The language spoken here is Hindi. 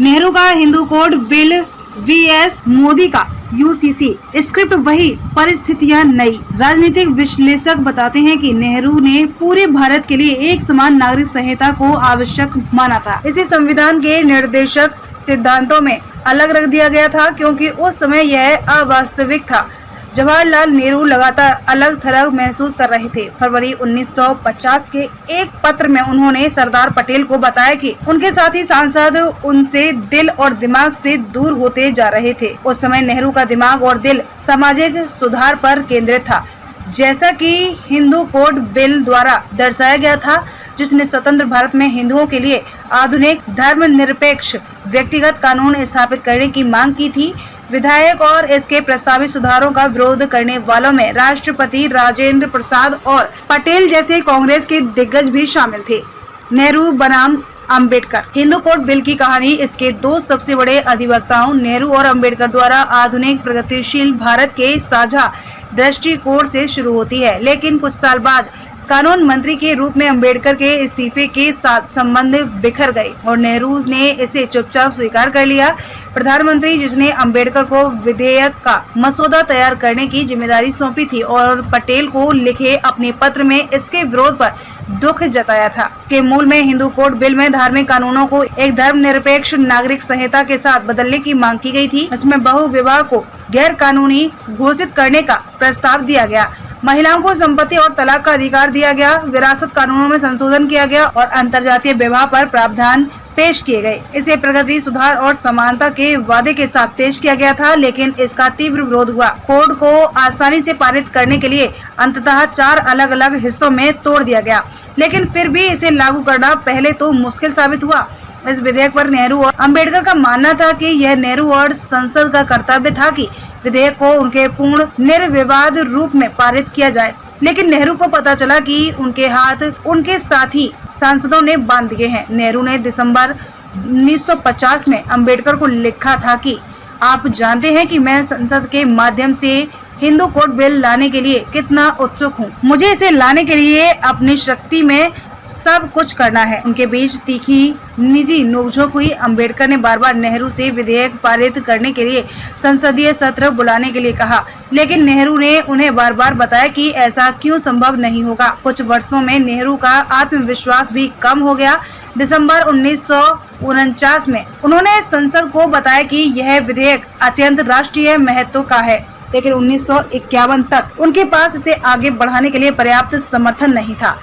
नेहरू का Hindu code bill vs Modi का यूसीसी, स्क्रिप्ट वही, परिस्थितियां नई। राजनीतिक विश्लेषक बताते हैं कि नेहरू ने पूरे भारत के लिए एक समान नागरिक संहिता को आवश्यक माना था। इसे संविधान के निर्देशक सिद्धांतों में अलग रख दिया गया था क्योंकि उस समय यह अवास्तविक था। जवाहरलाल नेहरू लगातार अलग थलग महसूस कर रहे थे। फरवरी 1950 के एक पत्र में उन्होंने सरदार पटेल को बताया कि उनके साथी सांसद उनसे दिल और दिमाग से दूर होते जा रहे थे। उस समय नेहरू का दिमाग और दिल सामाजिक सुधार पर केंद्रित था, जैसा कि हिंदू कोड बिल द्वारा दर्शाया गया था, जिसने स्वतंत्र भारत में हिंदुओं के लिए आधुनिक धर्मनिरपेक्ष व्यक्तिगत कानून स्थापित करने की मांग की थी। विधायक और इसके प्रस्तावित सुधारों का विरोध करने वालों में राष्ट्रपति राजेंद्र प्रसाद और पटेल जैसे कांग्रेस के दिग्गज भी शामिल थे। नेहरू बनाम अंबेडकर। हिंदू कोड बिल की कहानी इसके दो सबसे बड़े अधिवक्ताओं नेहरू और अंबेडकर द्वारा आधुनिक प्रगतिशील भारत के साझा दृष्टिकोण से शुरू होती है, लेकिन कुछ साल बाद कानून मंत्री के रूप में अंबेडकर के इस्तीफे के साथ संबंध बिखर गए और नेहरू ने इसे चुपचाप स्वीकार कर लिया। प्रधानमंत्री जिसने अंबेडकर को विधेयक का मसौदा तैयार करने की जिम्मेदारी सौंपी थी और पटेल को लिखे अपने पत्र में इसके विरोध पर दुख जताया था कि मूल में हिंदू कोड बिल में धार्मिक कानूनों को एक धर्मनिरपेक्ष नागरिक संहिता के साथ बदलने की मांग की गई थी। इसमें बहु विवाह को गैर कानूनी घोषित करने का प्रस्ताव दिया गया, महिलाओं को संपत्ति और तलाक का अधिकार दिया गया, विरासत कानूनों में संशोधन किया गया और अंतर्जातीय विवाह पर प्रावधान पेश किए गए। इसे प्रगति, सुधार और समानता के वादे के साथ पेश किया गया था, लेकिन इसका तीव्र विरोध हुआ। कोड को आसानी से पारित करने के लिए अंततः 4 अलग अलग हिस्सों में तोड़ दिया गया, लेकिन फिर भी इसे लागू करना पहले तो मुश्किल साबित हुआ। इस विधेयक पर नेहरू और अंबेडकर का मानना था कि यह नेहरू और संसद का कर्तव्य था कि विधेयक को उनके पूर्ण निर्विवाद रूप में पारित किया जाए, लेकिन नेहरू को पता चला कि उनके हाथ उनके साथी सांसदों ने बांध दिए हैं। नेहरू ने दिसंबर 1950 में अंबेडकर को लिखा था कि आप जानते हैं कि मैं संसद के माध्यम से हिंदू कोड बिल लाने के लिए कितना उत्सुक हूँ। मुझे इसे लाने के लिए अपनी शक्ति में सब कुछ करना है। उनके बीच तीखी निजी नोकझोंक हुई। अंबेडकर ने बार बार नेहरू से विधेयक पारित करने के लिए संसदीय सत्र बुलाने के लिए कहा, लेकिन नेहरू ने उन्हें बार बार बताया कि ऐसा क्यों संभव नहीं होगा। कुछ वर्षों में नेहरू का आत्मविश्वास भी कम हो गया। दिसंबर 1949 में उन्होंने संसद को बताया कि यह विधेयक अत्यंत राष्ट्रीय महत्व का है, लेकिन 1951 तक उनके पास इसे आगे बढ़ाने के लिए पर्याप्त समर्थन नहीं था।